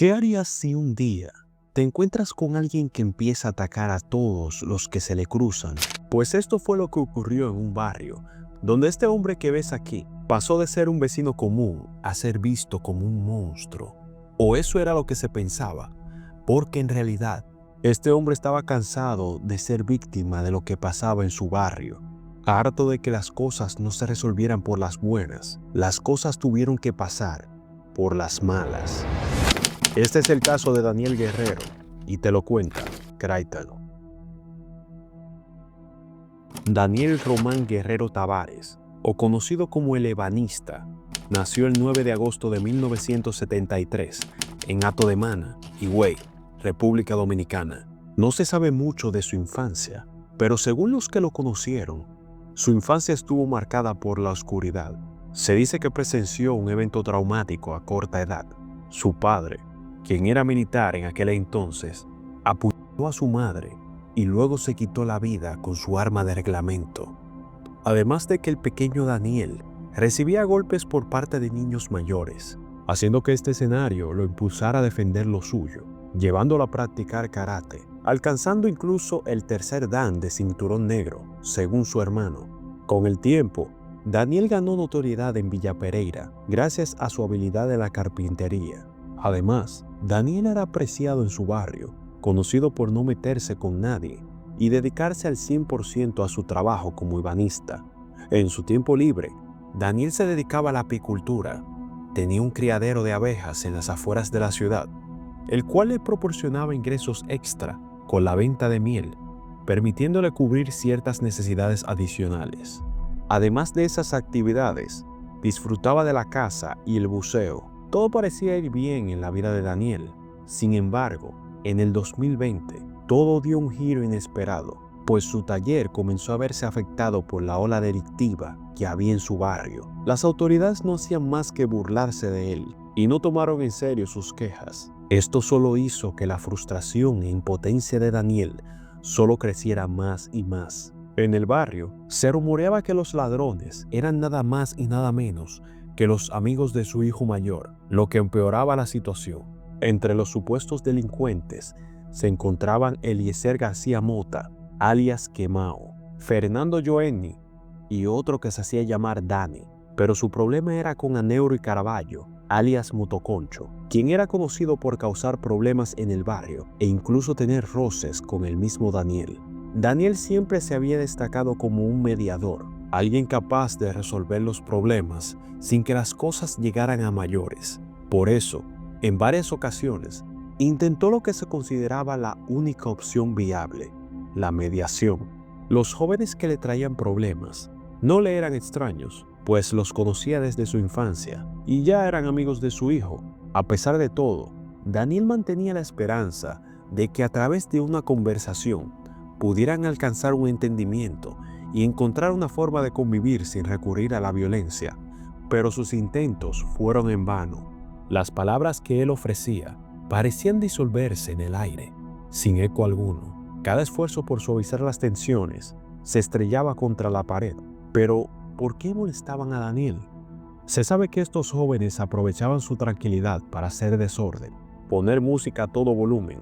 ¿Qué harías si un día te encuentras con alguien que empieza a atacar a todos los que se le cruzan? Pues esto fue lo que ocurrió en un barrio, donde este hombre que ves aquí pasó de ser un vecino común a ser visto como un monstruo. O eso era lo que se pensaba, porque en realidad este hombre estaba cansado de ser víctima de lo que pasaba en su barrio. Harto de que las cosas no se resolvieran por las buenas, las cosas tuvieron que pasar por las malas. Este es el caso de Daniel Guerrero, y te lo cuenta Craitano. Daniel Román Guerrero Tavares, o conocido como el Ebanista, nació el 9 de agosto de 1973 en Hato de Mana, Higüey, República Dominicana. No se sabe mucho de su infancia, pero según los que lo conocieron, su infancia estuvo marcada por la oscuridad. Se dice que presenció un evento traumático a corta edad. Su padre, quien era militar en aquel entonces, apuñaló a su madre y luego se quitó la vida con su arma de reglamento. Además de que el pequeño Daniel recibía golpes por parte de niños mayores, haciendo que este escenario lo impulsara a defender lo suyo, llevándolo a practicar karate, alcanzando incluso el tercer dan de cinturón negro, según su hermano. Con el tiempo, Daniel ganó notoriedad en Villa Pereira gracias a su habilidad en la carpintería. Además, Daniel era apreciado en su barrio, conocido por no meterse con nadie y dedicarse al 100% a su trabajo como ebanista. En su tiempo libre, Daniel se dedicaba a la apicultura. Tenía un criadero de abejas en las afueras de la ciudad, el cual le proporcionaba ingresos extra con la venta de miel, permitiéndole cubrir ciertas necesidades adicionales. Además de esas actividades, disfrutaba de la caza y el buceo. Todo parecía ir bien en la vida de Daniel. Sin embargo, en el 2020, todo dio un giro inesperado, pues su taller comenzó a verse afectado por la ola delictiva que había en su barrio. Las autoridades no hacían más que burlarse de él y no tomaron en serio sus quejas. Esto solo hizo que la frustración e impotencia de Daniel solo creciera más y más. En el barrio, se rumoreaba que los ladrones eran nada más y nada menos que los amigos de su hijo mayor, lo que empeoraba la situación. Entre los supuestos delincuentes se encontraban Eliezer García Mota, alias Quemao, Fernando Joenny y otro que se hacía llamar Dani, pero su problema era con Aneury Caraballo, alias Motoconcho, quien era conocido por causar problemas en el barrio e incluso tener roces con el mismo Daniel. Daniel siempre se había destacado como un mediador, alguien capaz de resolver los problemas sin que las cosas llegaran a mayores. Por eso, en varias ocasiones, intentó lo que se consideraba la única opción viable, la mediación. Los jóvenes que le traían problemas no le eran extraños, pues los conocía desde su infancia y ya eran amigos de su hijo. A pesar de todo, Daniel mantenía la esperanza de que a través de una conversación pudieran alcanzar un entendimiento y encontrar una forma de convivir sin recurrir a la violencia, pero sus intentos fueron en vano. Las palabras que él ofrecía parecían disolverse en el aire, sin eco alguno. Cada esfuerzo por suavizar las tensiones se estrellaba contra la pared. Pero, ¿por qué molestaban a Daniel? Se sabe que estos jóvenes aprovechaban su tranquilidad para hacer desorden, poner música a todo volumen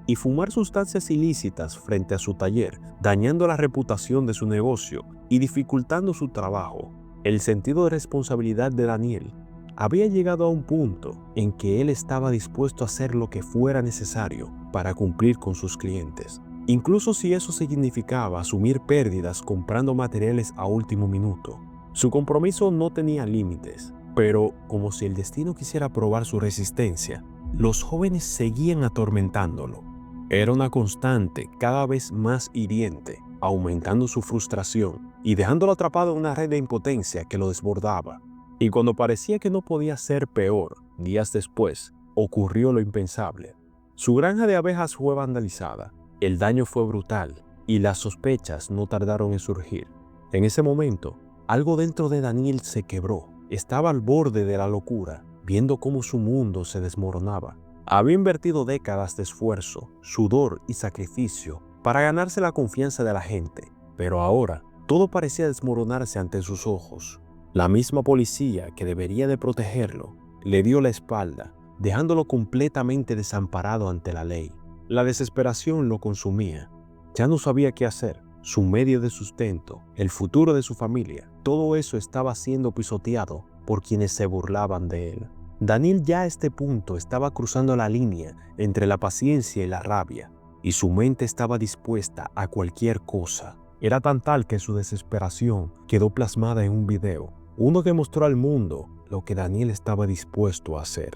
y fumar sustancias ilícitas frente a su taller, dañando la reputación de su negocio y dificultando su trabajo. El sentido de responsabilidad de Daniel había llegado a un punto en que él estaba dispuesto a hacer lo que fuera necesario para cumplir con sus clientes, incluso si eso significaba asumir pérdidas comprando materiales a último minuto. Su compromiso no tenía límites, pero como si el destino quisiera probar su resistencia, los jóvenes seguían atormentándolo. Era una constante cada vez más hiriente, aumentando su frustración y dejándolo atrapado en una red de impotencia que lo desbordaba. Y cuando parecía que no podía ser peor, días después, ocurrió lo impensable. Su granja de abejas fue vandalizada, el daño fue brutal y las sospechas no tardaron en surgir. En ese momento, algo dentro de Daniel se quebró. Estaba al borde de la locura, viendo cómo su mundo se desmoronaba. Había invertido décadas de esfuerzo, sudor y sacrificio para ganarse la confianza de la gente, pero ahora todo parecía desmoronarse ante sus ojos. La misma policía que debería de protegerlo le dio la espalda, dejándolo completamente desamparado ante la ley. La desesperación lo consumía. Ya no sabía qué hacer. Su medio de sustento, el futuro de su familia, todo eso estaba siendo pisoteado por quienes se burlaban de él. Daniel ya a este punto estaba cruzando la línea entre la paciencia y la rabia, y su mente estaba dispuesta a cualquier cosa. Era tan tal que su desesperación quedó plasmada en un video, uno que mostró al mundo lo que Daniel estaba dispuesto a hacer.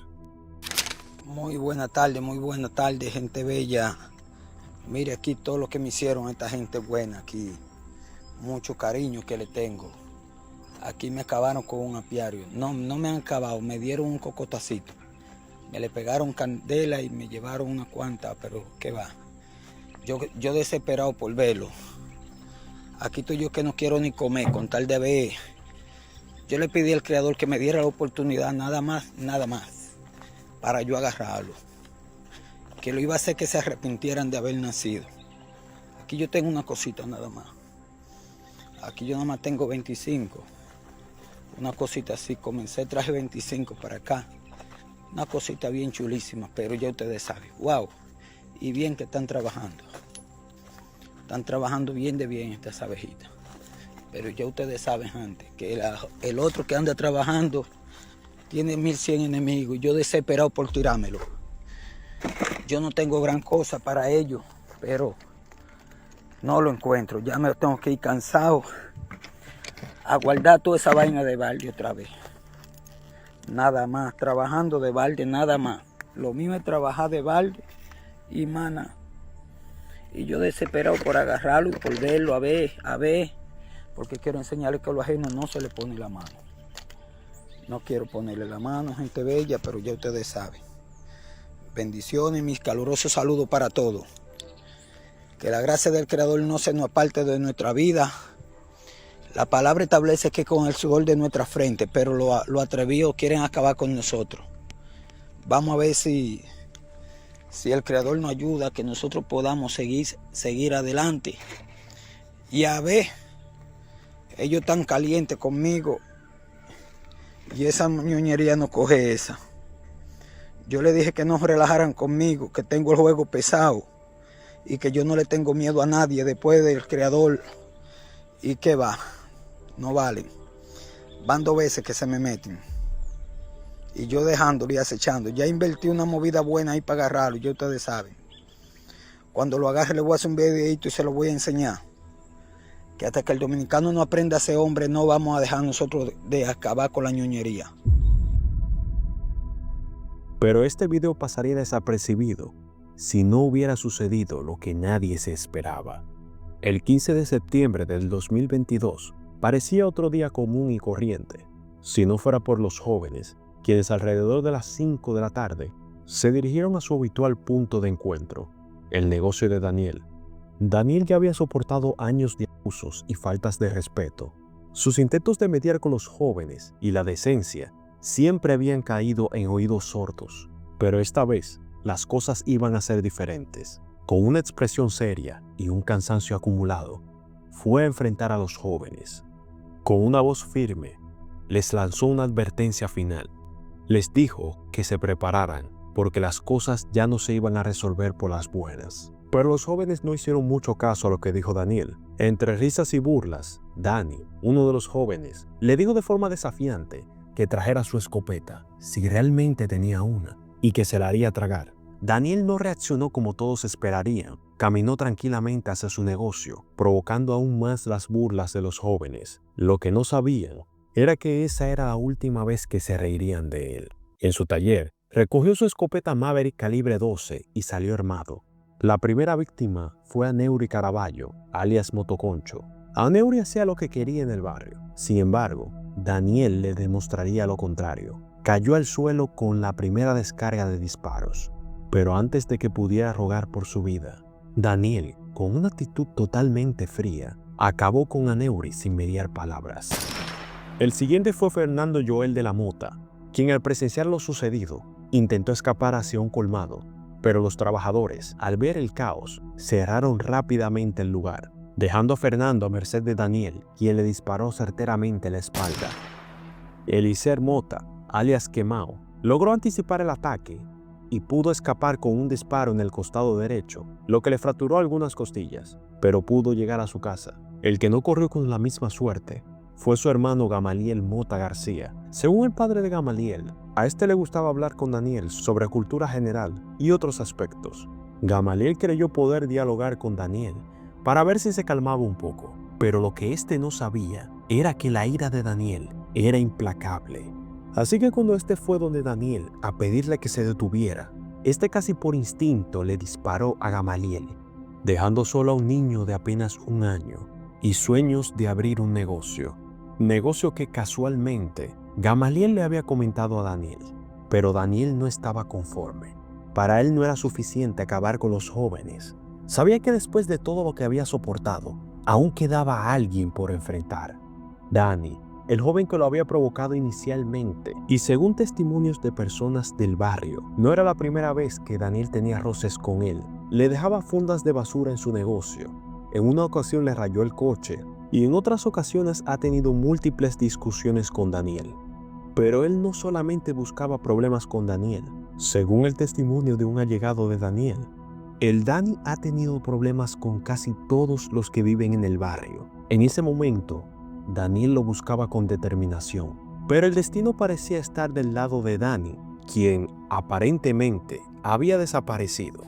Muy buena tarde, gente bella. Mire aquí todo lo que me hicieron esta gente buena aquí. Mucho cariño que le tengo. Aquí me acabaron con un apiario. No me han acabado, me dieron un cocotacito. Me le pegaron candela y me llevaron una cuanta, pero qué va. Yo desesperado por verlo. Aquí estoy yo que no quiero ni comer con tal de ver. Yo le pedí al creador que me diera la oportunidad, nada más, para yo agarrarlo. Que lo iba a hacer que se arrepintieran de haber nacido. Aquí yo tengo una cosita nada más. Aquí yo nada más tengo 25. Una cosita así, traje 25 para acá. Una cosita bien chulísima, pero ya ustedes saben. Wow, y bien que están trabajando. Están trabajando bien de bien estas abejitas. Pero ya ustedes saben antes que el otro que anda trabajando tiene 1100 enemigos y yo desesperado por tirármelo. Yo no tengo gran cosa para ellos, pero no lo encuentro. Ya me tengo que ir cansado a guardar toda esa vaina de balde otra vez. Nada más, trabajando de balde, nada más. Lo mío es trabajar de balde y mana. Y yo desesperado por agarrarlo y por verlo, a ver, porque quiero enseñarles que a los ajenos no se le pone la mano. No quiero ponerle la mano, gente bella, pero ya ustedes saben. Bendiciones, mis calurosos saludos para todos. Que la gracia del Creador no se nos aparte de nuestra vida. La palabra establece que con el sudor de nuestra frente, pero los atrevidos quieren acabar con nosotros. Vamos a ver si el Creador nos ayuda a que nosotros podamos seguir adelante. Y a ver, ellos están calientes conmigo y esa ñoñería no coge esa. Yo le dije que no relajaran conmigo, que tengo el juego pesado y que yo no le tengo miedo a nadie después del Creador. ¿Y qué va? No valen. Van 2 veces que se me meten. Y yo dejándolo y acechando. Ya invertí una movida buena ahí para agarrarlo, ya ustedes saben. Cuando lo agarre le voy a hacer un videito y se lo voy a enseñar. Que hasta que el dominicano no aprenda a ser hombre, no vamos a dejar nosotros de acabar con la ñoñería. Pero este video pasaría desapercibido si no hubiera sucedido lo que nadie se esperaba. El 15 de septiembre del 2022 parecía otro día común y corriente, si no fuera por los jóvenes, quienes alrededor de las 5 de la tarde se dirigieron a su habitual punto de encuentro, el negocio de Daniel. Daniel ya había soportado años de abusos y faltas de respeto. Sus intentos de mediar con los jóvenes y la decencia siempre habían caído en oídos sordos, pero esta vez las cosas iban a ser diferentes. Con una expresión seria y un cansancio acumulado, fue a enfrentar a los jóvenes. Con una voz firme, les lanzó una advertencia final. Les dijo que se prepararan, porque las cosas ya no se iban a resolver por las buenas. Pero los jóvenes no hicieron mucho caso a lo que dijo Daniel. Entre risas y burlas, Dani, uno de los jóvenes, le dijo de forma desafiante que trajera su escopeta, si realmente tenía una, y que se la haría tragar. Daniel no reaccionó como todos esperarían. Caminó tranquilamente hacia su negocio, provocando aún más las burlas de los jóvenes. Lo que no sabían era que esa era la última vez que se reirían de él. En su taller, recogió su escopeta Maverick calibre 12 y salió armado. La primera víctima fue Aneuri Caraballo, alias Motoconcho. Aneuri hacía lo que quería en el barrio. Sin embargo, Daniel le demostraría lo contrario. Cayó al suelo con la primera descarga de disparos. Pero antes de que pudiera rogar por su vida, Daniel, con una actitud totalmente fría, acabó con Aneuri sin mediar palabras. El siguiente fue Fernando Joel de la Mota, quien al presenciar lo sucedido, intentó escapar hacia un colmado, pero los trabajadores, al ver el caos, cerraron rápidamente el lugar, dejando a Fernando a merced de Daniel, quien le disparó certeramente en la espalda. Eliezer Mota, alias Quemao, Logró anticipar el ataque y pudo escapar con un disparo en el costado derecho, lo que le fracturó algunas costillas, pero pudo llegar a su casa. El que no corrió con la misma suerte fue su hermano Gamaliel Mota García. Según el padre de Gamaliel, a este le gustaba hablar con Daniel sobre cultura general y otros aspectos. Gamaliel creyó poder dialogar con Daniel para ver si se calmaba un poco, pero lo que éste no sabía era que la ira de Daniel era implacable. Así que cuando este fue donde Daniel a pedirle que se detuviera, este casi por instinto le disparó a Gamaliel, dejando solo a un niño de apenas 1 año y sueños de abrir un negocio. Negocio que casualmente Gamaliel le había comentado a Daniel, pero Daniel no estaba conforme. Para él no era suficiente acabar con los jóvenes. Sabía que después de todo lo que había soportado, aún quedaba alguien por enfrentar. Dani, el joven que lo había provocado inicialmente, y según testimonios de personas del barrio, no era la primera vez que Daniel tenía roces con él. Le dejaba fundas de basura en su negocio. En una ocasión le rayó el coche y en otras ocasiones ha tenido múltiples discusiones con Daniel. Pero él no solamente buscaba problemas con Daniel. Según el testimonio de un allegado de Daniel, el Dani ha tenido problemas con casi todos los que viven en el barrio. En ese momento, Daniel lo buscaba con determinación, pero el destino parecía estar del lado de Dani, quien aparentemente había desaparecido.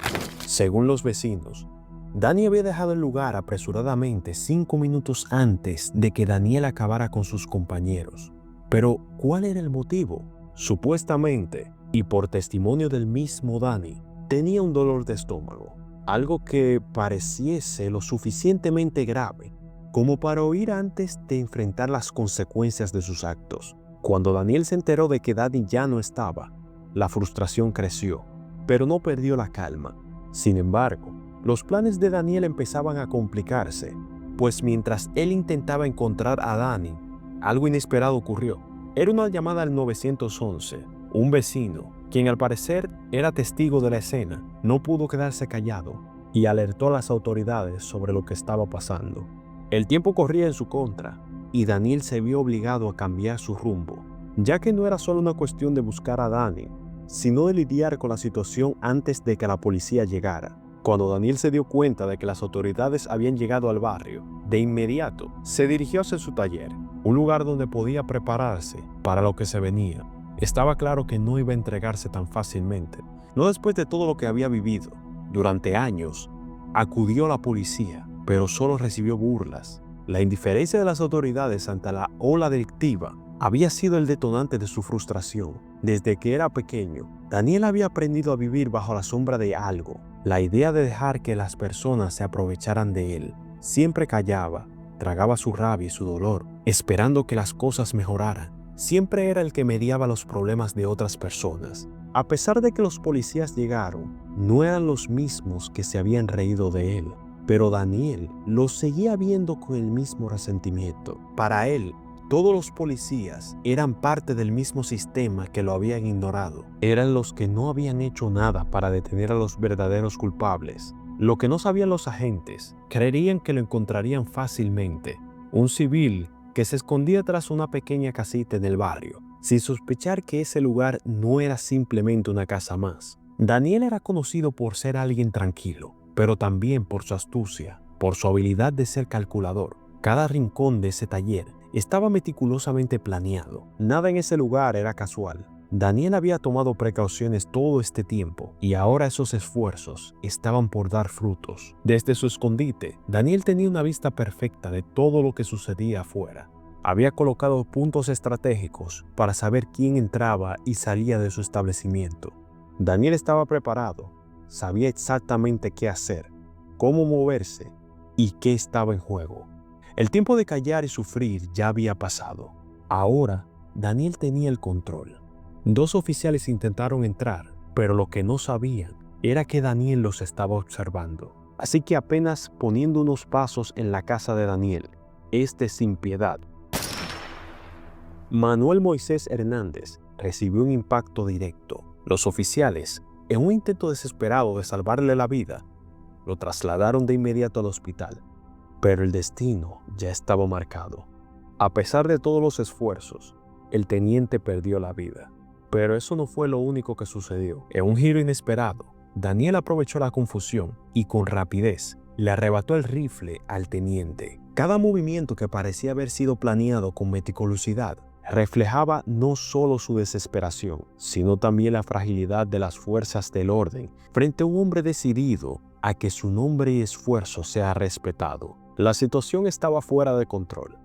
Según los vecinos, Dani había dejado el lugar apresuradamente 5 minutos antes de que Daniel acabara con sus compañeros. Pero, ¿cuál era el motivo? Supuestamente, y por testimonio del mismo Dani, tenía un dolor de estómago, algo que pareciese lo suficientemente grave como para huir antes de enfrentar las consecuencias de sus actos. Cuando Daniel se enteró de que Dani ya no estaba, la frustración creció, pero no perdió la calma. Sin embargo, los planes de Daniel empezaban a complicarse, pues mientras él intentaba encontrar a Dani, algo inesperado ocurrió. Era una llamada al 911. Un vecino, quien al parecer era testigo de la escena, no pudo quedarse callado y alertó a las autoridades sobre lo que estaba pasando. El tiempo corría en su contra y Daniel se vio obligado a cambiar su rumbo, ya que no era solo una cuestión de buscar a Dani, sino de lidiar con la situación antes de que la policía llegara. Cuando Daniel se dio cuenta de que las autoridades habían llegado al barrio, de inmediato se dirigió hacia su taller, un lugar donde podía prepararse para lo que se venía. Estaba claro que no iba a entregarse tan fácilmente, no después de todo lo que había vivido. Durante años, acudió a la policía, pero solo recibió burlas. La indiferencia de las autoridades ante la ola delictiva había sido el detonante de su frustración. Desde que era pequeño, Daniel había aprendido a vivir bajo la sombra de algo. La idea de dejar que las personas se aprovecharan de él. Siempre callaba, tragaba su rabia y su dolor, esperando que las cosas mejoraran. Siempre era el que mediaba los problemas de otras personas. A pesar de que los policías llegaron, no eran los mismos que se habían reído de él. Pero Daniel los seguía viendo con el mismo resentimiento. Para él, todos los policías eran parte del mismo sistema que lo habían ignorado. Eran los que no habían hecho nada para detener a los verdaderos culpables. Lo que no sabían los agentes, creerían que lo encontrarían fácilmente. Un civil que se escondía tras una pequeña casita en el barrio, sin sospechar que ese lugar no era simplemente una casa más. Daniel era conocido por ser alguien tranquilo, pero también por su astucia, por su habilidad de ser calculador. Cada rincón de ese taller estaba meticulosamente planeado. Nada en ese lugar era casual. Daniel había tomado precauciones todo este tiempo y ahora esos esfuerzos estaban por dar frutos. Desde su escondite, Daniel tenía una vista perfecta de todo lo que sucedía afuera. Había colocado puntos estratégicos para saber quién entraba y salía de su establecimiento. Daniel estaba preparado. Sabía exactamente qué hacer, cómo moverse y qué estaba en juego. El tiempo de callar y sufrir ya había pasado. Ahora, Daniel tenía el control. 2 oficiales intentaron entrar, pero lo que no sabían era que Daniel los estaba observando. Así que apenas poniendo unos pasos en la casa de Daniel, sin piedad, Manuel Moisés Hernández recibió un impacto directo. Los oficiales, en un intento desesperado de salvarle la vida, lo trasladaron de inmediato al hospital. Pero el destino ya estaba marcado. A pesar de todos los esfuerzos, el teniente perdió la vida. Pero eso no fue lo único que sucedió. En un giro inesperado, Daniel aprovechó la confusión y con rapidez le arrebató el rifle al teniente. Cada movimiento que parecía haber sido planeado con meticulosidad reflejaba no solo su desesperación, sino también la fragilidad de las fuerzas del orden frente a un hombre decidido a que su nombre y esfuerzo sea respetado. La situación estaba fuera de control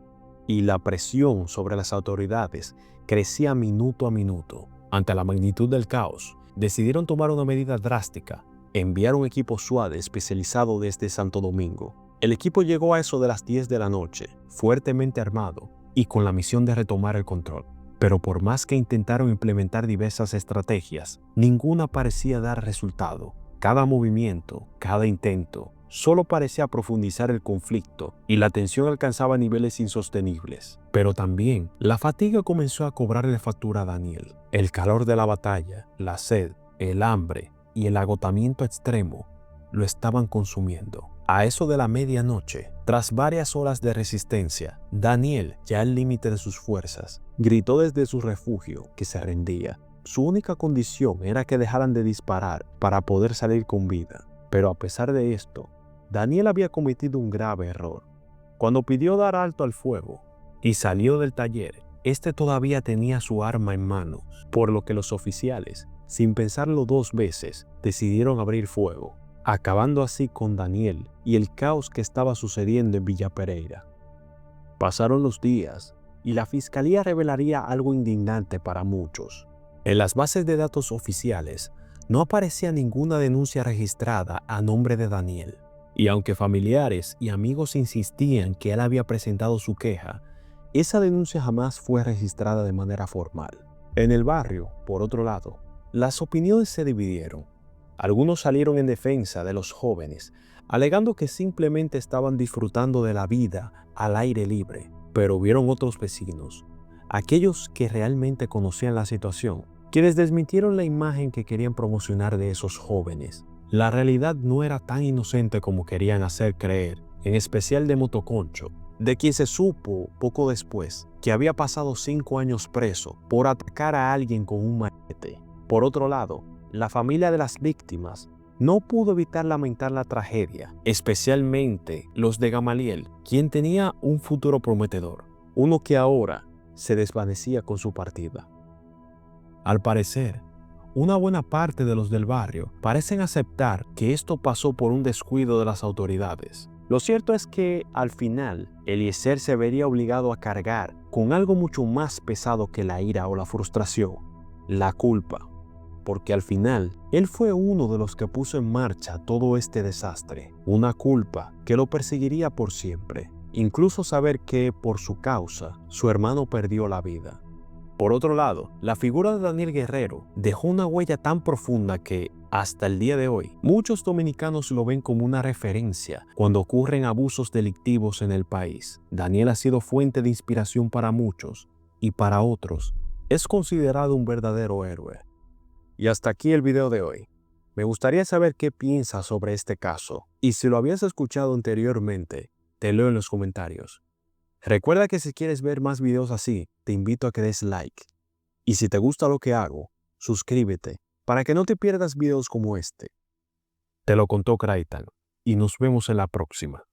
y la presión sobre las autoridades crecía minuto a minuto. Ante la magnitud del caos, decidieron tomar una medida drástica: enviar un equipo SWAT especializado desde Santo Domingo. El equipo llegó a eso de las 10 de la noche, fuertemente armado y con la misión de retomar el control. Pero por más que intentaron implementar diversas estrategias, ninguna parecía dar resultado. Cada movimiento, cada intento, solo parecía profundizar el conflicto y la tensión alcanzaba niveles insostenibles. Pero también la fatiga comenzó a cobrarle factura a Daniel. El calor de la batalla, la sed, el hambre y el agotamiento extremo lo estaban consumiendo. A eso de la medianoche, tras varias horas de resistencia, Daniel, ya al límite de sus fuerzas, gritó desde su refugio que se rendía. Su única condición era que dejaran de disparar para poder salir con vida. Pero a pesar de esto, Daniel había cometido un grave error. Cuando pidió dar alto al fuego y salió del taller, este todavía tenía su arma en mano, por lo que los oficiales, sin pensarlo dos veces, decidieron abrir fuego, acabando así con Daniel y el caos que estaba sucediendo en Villa Pereira. Pasaron los días y la fiscalía revelaría algo indignante para muchos. En las bases de datos oficiales no aparecía ninguna denuncia registrada a nombre de Daniel. Y aunque familiares y amigos insistían que él había presentado su queja, esa denuncia jamás fue registrada de manera formal. En el barrio, por otro lado, las opiniones se dividieron. Algunos salieron en defensa de los jóvenes, alegando que simplemente estaban disfrutando de la vida al aire libre. Pero hubieron otros vecinos, aquellos que realmente conocían la situación, quienes desmintieron la imagen que querían promocionar de esos jóvenes. La realidad no era tan inocente como querían hacer creer, en especial de Motoconcho, de quien se supo poco después que había pasado 5 años preso por atacar a alguien con un machete. Por otro lado, la familia de las víctimas no pudo evitar lamentar la tragedia, especialmente los de Gamaliel, quien tenía un futuro prometedor, uno que ahora se desvanecía con su partida. Al parecer, una buena parte de los del barrio parecen aceptar que esto pasó por un descuido de las autoridades. Lo cierto es que, al final, Eliezer se vería obligado a cargar con algo mucho más pesado que la ira o la frustración: la culpa. Porque al final, él fue uno de los que puso en marcha todo este desastre. Una culpa que lo perseguiría por siempre. Incluso saber que, por su causa, su hermano perdió la vida. Por otro lado, la figura de Daniel Guerrero dejó una huella tan profunda que, hasta el día de hoy, muchos dominicanos lo ven como una referencia cuando ocurren abusos delictivos en el país. Daniel ha sido fuente de inspiración para muchos y para otros es considerado un verdadero héroe. Y hasta aquí el video de hoy. Me gustaría saber qué piensas sobre este caso, y si lo habías escuchado anteriormente, te leo en los comentarios. Recuerda que si quieres ver más videos así, te invito a que des like. Y si te gusta lo que hago, suscríbete para que no te pierdas videos como este. Te lo contó Kraitan, y nos vemos en la próxima.